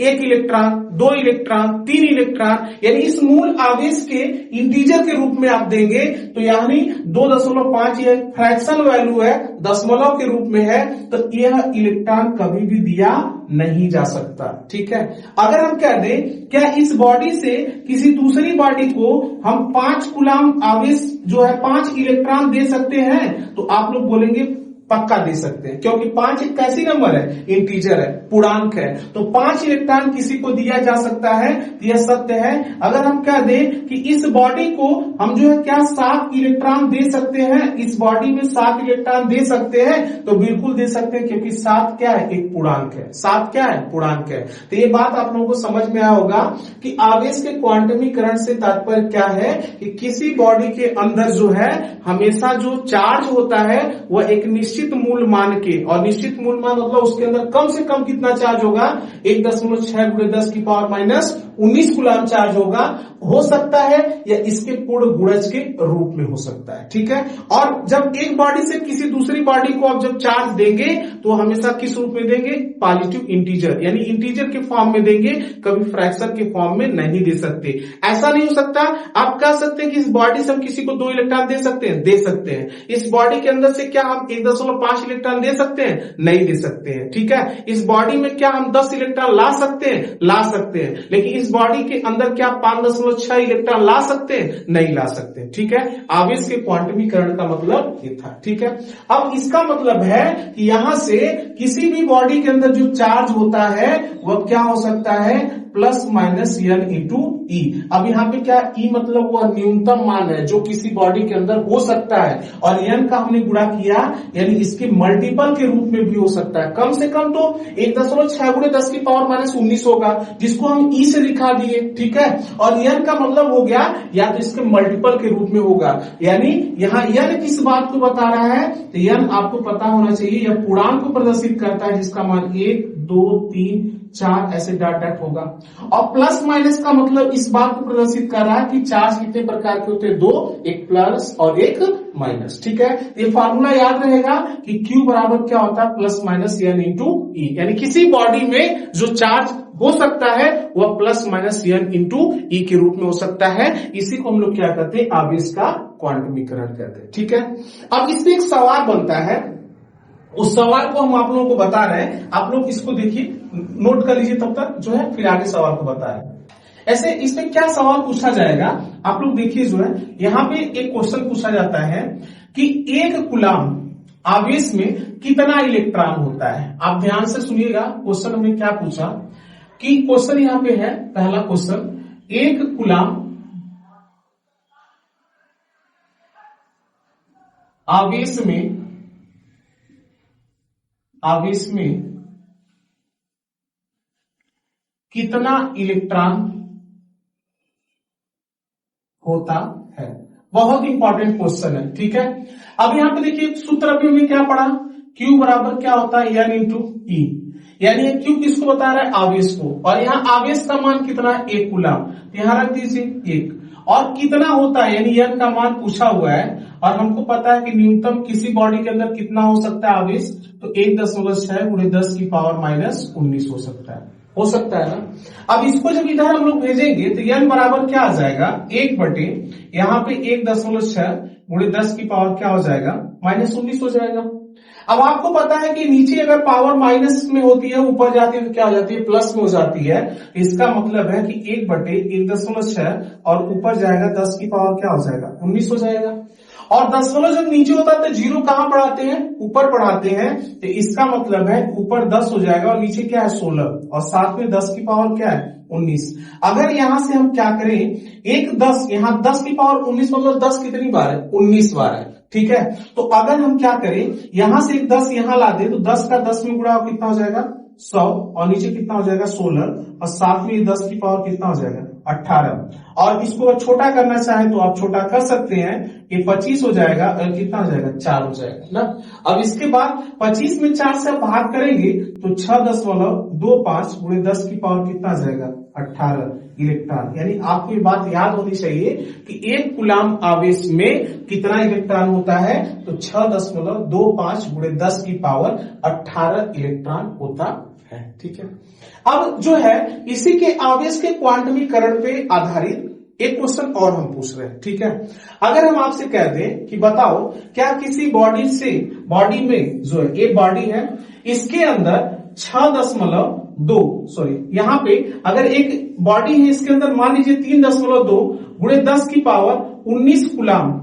1 इलेक्ट्रॉन, 2 इलेक्ट्रॉन, 3 इलेक्ट्रॉन, यानी इस मूल आवेश के इंटीजर के रूप में आप देंगे। तो यानी 2.5 ये फ्रैक्शन वैल्यू है, दशमलव के रूप में है, तो यह इलेक्ट्रॉन कभी भी दिया नहीं जा सकता। ठीक है, अगर हम कह दें क्या इस बॉडी से किसी दूसरी बॉडी को हम 5 कूलाम आवेश जो है 5 इलेक्ट्रॉन दे सकते हैं, तो आप लोग बोलेंगे पक्का दे सकते हैं, क्योंकि 5 एक कैसी नंबर है, इंटीजर है, पूर्णांक है, तो 5 इलेक्ट्रॉन किसी को दिया जा सकता है, यह सत्य है। अगर हम कह दें कि इस बॉडी को हम जो है क्या 7 इलेक्ट्रॉन दे सकते हैं, इस बॉडी में 7 इलेक्ट्रॉन दे सकते हैं, तो बिल्कुल दे सकते हैं, क्योंकि 7 क्या है, एक पूर्णांक है। 7 क्या है, पूर्णांक है। तो ये बात आप लोगों को समझ में आया होगा कि आवेश के क्वांटमीकरण से तात्पर्य क्या है कि किसी बॉडी के अंदर जो है हमेशा जो चार्ज होता है वह एक निश्चित मूल मान के, और निश्चित मूल मान मतलब उसके अंदर कम से कम कितना चार्ज होगा, 1.6 गुणे 10 की पावर -19 कूलाम चार्ज होगा, हो सकता है या इसके पूर्ण गुणज के रूप में हो सकता है। ठीक है, और जब एक बॉडी से किसी दूसरी बॉडी को आप जब चार्ज देंगे तो हमेशा किस रूप में देंगे, पॉजिटिव इंटीजर, यानी इंटीजर के फॉर्म में देंगे, कभी फ्रैक्शन के फॉर्म में नहीं दे सकते। ऐसा नहीं हो सकता आप कह सकते हैं कि इस बॉडी से हम किसी को 2 इलेक्ट्रॉन दे सकते हैं, दे सकते हैं। इस बॉडी के अंदर से क्या हम 1.5 इलेक्ट्रॉन दे सकते हैं, नहीं दे सकते हैं। ठीक है, इस बॉडी में क्या हम 10 इलेक्ट्रॉन ला सकते हैं, ला सकते हैं, लेकिन इस बॉडी के अंदर क्या 5.6 इलेक्ट्रॉन ला सकते हैं, नहीं ला सकते। ठीक है, आवेश के क्वांटमीकरण का मतलब ये था। ठीक है, अब इसका मतलब है कि यहां से किसी भी बॉडी के अंदर जो चार्ज होता है वह क्या हो सकता है, +- n इंटू ई। अब यहाँ पे क्या ई मतलब वह न्यूनतम मान है जो किसी बॉडी के अंदर हो सकता है, और n का हमने गुणा किया, यानी इसके मल्टीपल के रूप में भी हो सकता है। कम से कम तो 1.6 गुणे 10 की पावर -19 होगा, जिसको हम ई से दिखा दिए। ठीक है, और n का मतलब हो गया या तो इसके मल्टीपल के रूप में होगा, यानी यहाँ n किस बात को बता रहा है, तो n आपको पता होना चाहिए, यह पूर्णांक को प्रदर्शित करता है जिसका मान 1, 2, 3, 4 ऐसे डॉट डॉट होगा। और प्लस माइनस का मतलब इस बात को प्रदर्शित कर रहा है कि चार्ज कितने प्रकार के होते हैं, दो, एक प्लस और एक माइनस। ठीक है, ये फॉर्मूला याद रहेगा कि Q बराबर क्या होता है, प्लस माइनस N इंटू ई, यानी किसी बॉडी में जो चार्ज हो सकता है वह प्लस माइनस N इंटू ई के रूप में हो सकता है। इसी को हम लोग क्या कहते हैं, आवेश का क्वांटमीकरण कहते हैं। ठीक है, अब इसमें एक सवाल बनता है, उस सवाल को हम आप लोगों को बता रहे हैं, आप लोग इसको देखिए, नोट कर लीजिए तब तक जो है, फिर आगे सवाल को बता रहे हैं। ऐसे इसमें क्या सवाल पूछा जाएगा, आप लोग देखिए जो है, यहां पे एक क्वेश्चन पूछा जाता है कि एक कूलाम आवेश में कितना इलेक्ट्रॉन होता है। आप ध्यान से सुनिएगा, क्वेश्चन हमने क्या पूछा कि क्वेश्चन यहां पे है, पहला क्वेश्चन, एक कूलाम आवेश में कितना इलेक्ट्रॉन होता है। बहुत इंपॉर्टेंट क्वेश्चन है। ठीक है, अब यहां पे देखिए सूत्र अभी हमने क्या पढ़ा, Q बराबर क्या होता है, N इंटू ई, यानी Q किसको बता रहा है, आवेश को, और यहाँ आवेश का मान कितना है, एक कूलाम, यहां रख दीजिए एक, और कितना होता है यानी N का मान पूछा हुआ है, और हमको पता है कि न्यूनतम किसी बॉडी के अंदर कितना हो सकता है आवेश, तो 1.6 गुणे 10 की पावर माइनस 19 हो सकता है ना। अब इसको जब इधर हम लोग भेजेंगे तो N बराबर क्या आ जाएगा, 1 बटे यहाँ पे 1.6 गुणे 10 की पावर क्या हो जाएगा, माइनस 19 हो जाएगा। अब आपको पता है कि नीचे अगर पावर माइनस में होती है, ऊपर जाती है तो क्या हो जाती है, प्लस में हो जाती है। इसका मतलब है कि 1 बटे 1.6 और ऊपर जाएगा 10 की पावर क्या हो जाएगा, 19 हो जाएगा। और दशमलव जब नीचे होता है तो जीरो कहां पढ़ाते हैं, ऊपर पढ़ाते हैं, तो इसका मतलब है ऊपर 10 हो जाएगा और नीचे क्या है 16, और साथ में 10 की पावर क्या है 19। अगर यहां से हम क्या करें, एक 10, यहां 10 की पावर 19 मतलब 10 कितनी बार है, 19 बार है। ठीक है, तो अगर हम क्या करें, यहां से एक 10 यहां ला दे तो 10 का 10 में गुणा कितना हो जाएगा, 100, और नीचे कितना हो जाएगा 16, और साथ में 10 की पावर कितना हो जाएगा 18। और इसको अगर छोटा करना चाहे तो आप छोटा कर सकते हैं, ये 25 हो जाएगा, और कितना हो जाएगा 4 हो जाएगा ना। अब इसके बाद 25 में 4 से भाग करेंगे तो 6.25 गुणे 10 की पावर कितना आ जाएगा 18 इलेक्ट्रॉन। यानी आपको ये बात याद होनी चाहिए कि एक कूलाम आवेश में कितना इलेक्ट्रॉन होता है, तो 6.25 गुणे 10 की पावर 18 इलेक्ट्रॉन होता है। ठीक है, अब जो है इसी के आवेश के क्वांटमीकरण पे आधारित एक क्वेश्चन और हम पूछ रहे हैं। ठीक है, अगर हम आपसे कह दें कि बताओ क्या किसी बॉडी में जो है एक बॉडी है, इसके अंदर 6.2 यहां पे अगर एक बॉडी है, इसके अंदर मान लीजिए 3.2 गुणे 10 की पावर 19 कूलाम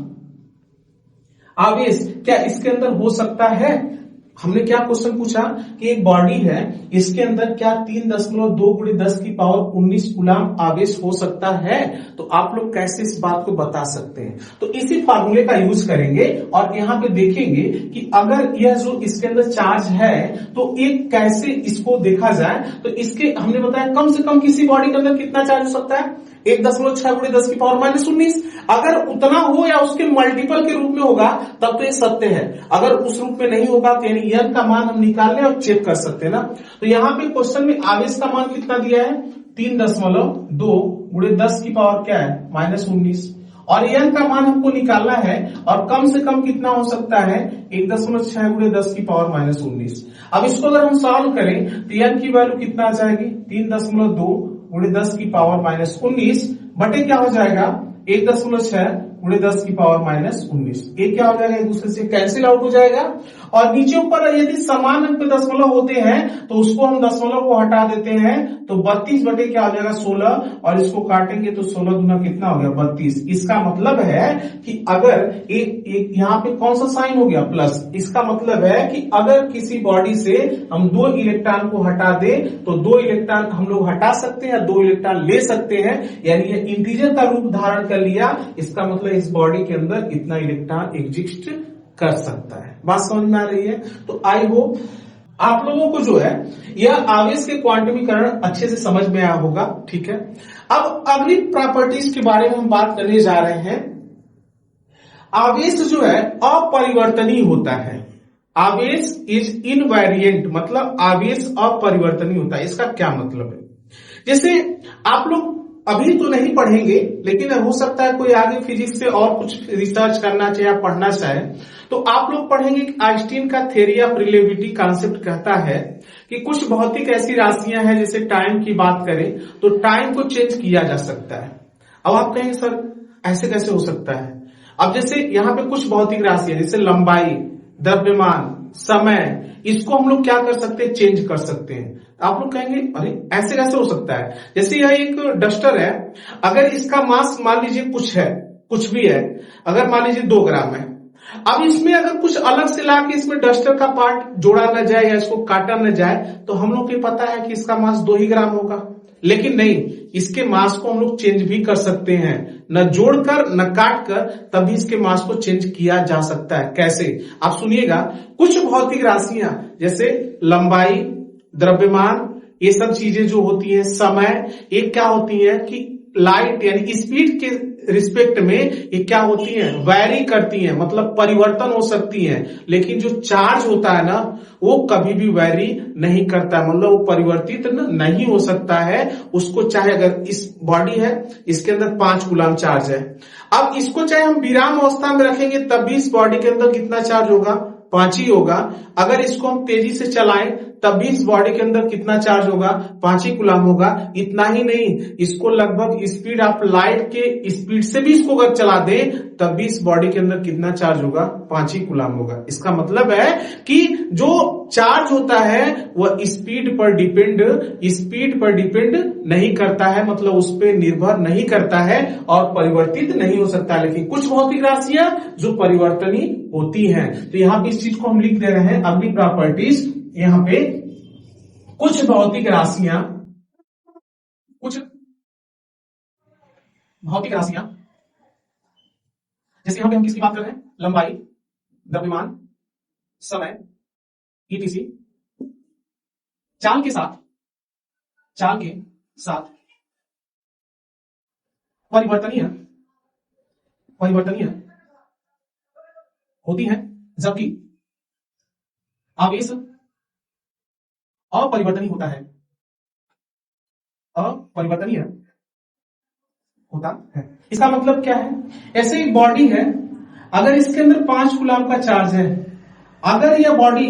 आवेश क्या इसके अंदर हो सकता है। हमने क्या क्वेश्चन पूछा कि एक बॉडी है, इसके अंदर क्या 3.2 गुणे 10 की पावर 19 कूलाम आवेश हो सकता है। तो आप लोग कैसे इस बात को बता सकते हैं, तो इसी फार्मूले का यूज करेंगे और यहां पे देखेंगे कि अगर यह जो इसके अंदर चार्ज है तो एक कैसे इसको देखा जाए। तो इसके हमने बताया कम से कम किसी बॉडी के अंदर कितना चार्ज हो सकता है, 1.6 गुणे 10 की पावर माइनस 19। अगर उतना हो या उसके मल्टीपल के रूप में होगा तब तो ये सत्य है, अगर उस रूप में नहीं होगा तो यानी N का मान हम निकाल लें और चेक कर सकते हैं ना। तो यहां पे क्वेश्चन में आवेश का मान कितना दिया है, 3.2 गुणे 10 की पावर क्या है माइनस 19, और N का मान हमको निकालना है, और कम से कम कितना हो सकता है 1.6 गुणे 10 की पावर माइनस 19। अब इसको अगर हम सॉल्व करें तो N की वैल्यू कितना आ जाएगी, 3.2 गुणे 10 की पावर माइनस 19 बटे क्या हो जाएगा 1.6 गुणे 10 की पावर माइनस 19। ये क्या हो जाएगा, एक दूसरे से कैंसिल आउट हो जाएगा। और नीचे ऊपर यदि समान अंक पे दशमलव होते हैं तो उसको हम दशमलव को हटा देते हैं, तो 32 बटे क्या हो जाएगा 16, और इसको काटेंगे तो 16 गुना कितना हो गया 32। इसका मतलब है कि अगर एक यहाँ पे कौन सा साइन हो गया प्लस, इसका मतलब है कि अगर किसी बॉडी से हम 2 इलेक्ट्रॉन को हटा दें तो 2 इलेक्ट्रॉन हम लोग हटा सकते हैं, 2 इलेक्ट्रॉन ले सकते हैं, यानी ये इंटीजर का रूप धारण कर लिया। इसका मतलब इस बॉडी के अंदर इतना इलेक्ट्रॉन एग्जिस्ट कर सकता है। बात समझ में आ रही है। तो आई होप आप लोगों को जो है यह आवेश के क्वांटमीकरण अच्छे से समझ में आया होगा। ठीक है, अब अगली प्रॉपर्टीज के बारे में हम बात करने जा रहे हैं। आवेश जो है अपरिवर्तनीय होता है, आवेश इज इनवेरिएंट, मतलब आवेश अपरिवर्तनीय होता है। इसका क्या मतलब है, जैसे आप लोग अभी तो नहीं पढ़ेंगे, लेकिन हो सकता है कोई आगे फिजिक्स से और कुछ रिसर्च करना चाहे या पढ़ना चाहे, तो आप लोग पढ़ेंगे कि आइंस्टीन का थ्योरी ऑफ रिलेटिविटी कॉन्सेप्ट कहता है कि कुछ भौतिक ऐसी राशियां हैं, जैसे टाइम की बात करें तो टाइम को चेंज किया जा सकता है। अब आप कहेंगे सर ऐसे कैसे हो सकता है? अब जैसे यहाँ पे कुछ भौतिक राशियां जैसे लंबाई, द्रव्यमान, समय, इसको हम लोग क्या कर सकते हैं? चेंज कर सकते हैं। आप लोग कहेंगे अरे ऐसे कैसे हो सकता है? जैसे यह एक डस्टर है, अगर इसका मास मान लीजिए कुछ है, कुछ भी है, अगर मान लीजिए 2 ग्राम है, अब इसमें अगर कुछ अलग से लाके इसमें डस्टर का पार्ट जोड़ा न जाए या इसको काटा न जाए तो हम लोग को पता है कि इसका मास 2 ही ग्राम होगा। लेकिन नहीं, इसके मास को हम लोग चेंज भी कर सकते हैं, न जोड़कर न काट कर, तभी इसके मास को चेंज किया जा सकता है। कैसे? आप सुनिएगा। कुछ भौतिक राशियां जैसे लंबाई, द्रव्यमान, ये सब चीजें जो होती है, समय, ये क्या होती है कि लाइट यानी स्पीड के रिस्पेक्ट में ये क्या होती है? वैरी करती हैं, मतलब परिवर्तन हो सकती हैं। लेकिन जो चार्ज होता है ना, वो कभी भी वैरी नहीं करता, मतलब वो परिवर्तित नहीं हो सकता है। उसको चाहे अगर इस बॉडी है, इसके अंदर 5 कूलम चार्ज है, अब इसको चाहे हम विराम अवस्था में रखेंगे तब भी इस बॉडी के अंदर कितना चार्ज होगा? 5 ही होगा। अगर इसको हम तेजी से चलाएं तब भी इस बॉडी के अंदर कितना चार्ज होगा? 5 ही कूलम होगा। इतना ही नहीं, इसको लगभग स्पीड ऑफ लाइट के स्पीड से भी इसको अगर चला दें तब भी इस बॉडी के अंदर कितना चार्ज होगा? 5 ही कूलम होगा। इसका मतलब है कि जो चार्ज होता है वह स्पीड पर डिपेंड नहीं करता है, मतलब उस पर निर्भर नहीं करता है और परिवर्तित नहीं हो सकता। लेकिन कुछ भौतिक राशियां जो परिवर्तनीय होती हैं, तो यहां पे इस चीज को हम लिख दे रहे हैं अगली प्रॉपर्टीज। यहां पे कुछ भौतिक राशियां जैसे यहां पे हम किसकी बात कर रहे हैं? लंबाई, द्रव्यमान, समय, ईटीसी, चाल के साथ परिवर्तनीय होती है, जबकि आवेश अपरिवर्तनीय होता है। इसका मतलब क्या है? ऐसे एक बॉडी है, अगर इसके अंदर 5 कूलम का चार्ज है, अगर यह बॉडी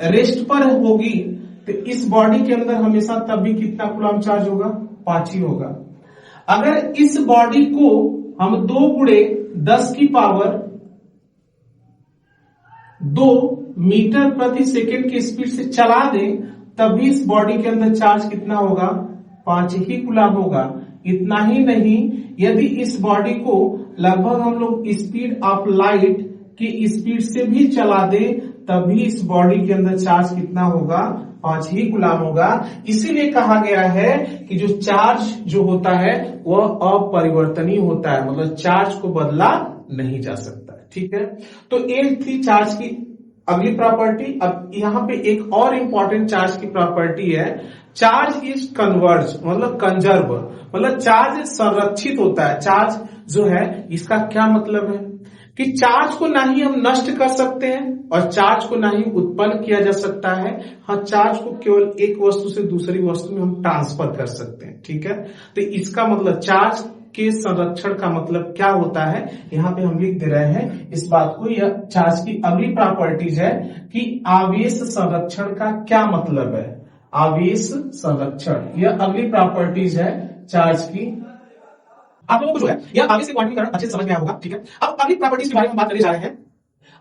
रेस्ट पर होगी तो इस बॉडी के अंदर हमेशा तब भी कितना कूलम चार्ज होगा? 5 ही होगा। अगर इस बॉडी को हम 2 गुणे 10 की पावर 2 मीटर प्रति सेकेंड की स्पीड से चला दें तभी इस बॉडी के अंदर चार्ज कितना होगा? 5 ही कूलम होगा। इतना ही नहीं, यदि इस बॉडी को लगभग हम लोग स्पीड ऑफ लाइट की स्पीड से भी चला दें तभी इस बॉडी के अंदर चार्ज कितना होगा? 5 ही कूलम होगा। इसीलिए कहा गया है कि जो चार्ज जो होता है वह अपरिवर्तनीय होता है, मतलब चार्ज को बदला नहीं जा सकता है। ठीक है, तो ये थी चार्ज की अगली प्रॉपर्टी। अब यहां पे एक और इंपॉर्टेंट चार्ज की प्रॉपर्टी है, चार्ज इज कन्वर्ज, मतलब कंजर्व, मतलब चार्ज संरक्षित होता है। चार्ज जो है इसका क्या मतलब है कि चार्ज को ना ही हम नष्ट कर सकते हैं और चार्ज को ना ही उत्पन्न किया जा सकता है। हाँ, चार्ज को केवल एक वस्तु से दूसरी वस्तु में हम ट्रांसफर कर सकते हैं। ठीक है, तो इसका मतलब चार्ज के संरक्षण का मतलब क्या होता है, यहां पे हम लिख दे रहे हैं इस बात को। यह चार्ज की अगली प्रॉपर्टीज है कि आवेश संरक्षण का क्या मतलब है। आवेश संरक्षण, यह अगली प्रॉपर्टीज है चार्ज की। आप लोगों को जो है यह आवेश से क्वांटिफिकरण अच्छे से समझ में आया होगा। ठीक है, अब अगली प्रॉपर्टीज के बारे में हम बात करने जा रहे हैं।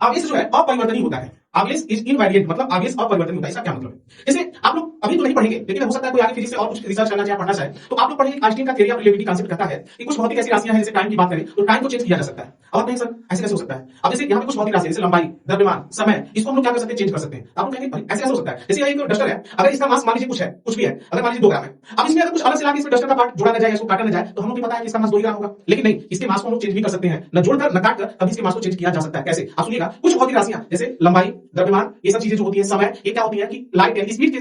आवेश जो है अपरिवर्तनीय होता है। आवेश इज इनवेरिएंट, मतलब आवेश अपरिवर्तनीय होता है। इसका क्या मतलब है? जैसे आप लोग अभी तो नहीं पढ़ेंगे, लेकिन हो सकता है कोई आगे फिजिक्स से और कुछ रिसर्च करना चाहे, पढ़ना चाहे, तो आप लोग पढ़ेंगे आइंस्टीन का थ्योरी ऑफ रिलेटिविटी कॉन्सेप्ट कहता है कि कुछ भौतिक ऐसी राशियां हैं, जैसे टाइम की बात करें तो टाइम को चेंज किया जा सकता है। अब नहीं सर ऐसे कैसे हो सकता है? अब जैसे यहाँ पे कुछ भौतिक राशियां जैसे लंबाई, द्रव्यमान, समय, इसको हम लोग क्या कर सकते हैं? चेंज कर सकते हैं। आप लोग कहेंगे ऐसे कैसे हो सकता है? जैसे एक डस्टर है, अगर इसका मास मान लीजिए कुछ भी है, अगर मान लीजिए 2 ग्राम है, अब इसमें अगर कुछ अलग से लाके इसमें डस्टर का पार्ट जोड़ा न जाए, इसको काटा न जाए, तो हम लोग को पता है कि इसका मास 2 ही ग्राम होगा। लेकिन नहीं, इसके मास को हम लोग चेंज भी कर सकते हैं, न जोड़कर न काटकर, तभी इसके मास को चेंज किया जा सकता है। कैसे? आप सुनिएगा। कुछ भौतिक राशियां जैसे लंबाई, द्रव्यमान, ये सब चीजें जो होती है, समय, ये क्या होती है कि लाइट यानी स्पीड के।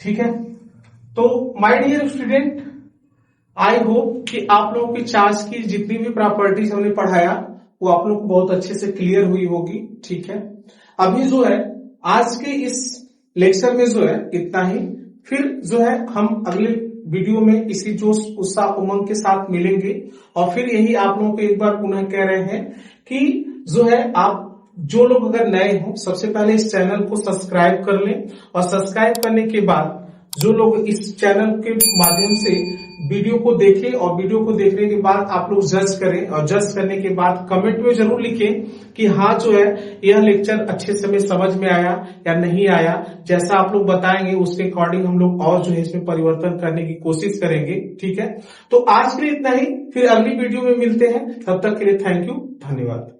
ठीक है, तो my dear student, I hope कि आप लोगों की चार्ज की जितनी भी प्रॉपर्टीज हमने पढ़ाया वो आप लोग को बहुत अच्छे से क्लियर हुई होगी। ठीक है, अभी जो है आज के इस लेक्चर में जो है इतना ही। फिर जो है हम अगले वीडियो में इसी जोश उत्साह उमंग के साथ मिलेंगे। और फिर यही आप लोगों को एक बार पुनः कह रहे हैं कि जो है आप जो लोग अगर नए हो सबसे पहले इस चैनल को सब्सक्राइब कर लें, और सब्सक्राइब करने के बाद जो लोग इस चैनल के माध्यम से वीडियो को देखें, और वीडियो को देखने के बाद आप लोग जज करें, और जज करने के बाद कमेंट में जरूर लिखें कि हाँ जो है यह लेक्चर अच्छे से समझ में आया या नहीं आया। जैसा आप लोग बताएंगे उसके अकॉर्डिंग हम लोग और जो है इसमें परिवर्तन करने की कोशिश करेंगे। ठीक है, तो आज के लिए इतना ही, फिर अगली वीडियो में मिलते हैं। तब तक के लिए थैंक यू, धन्यवाद।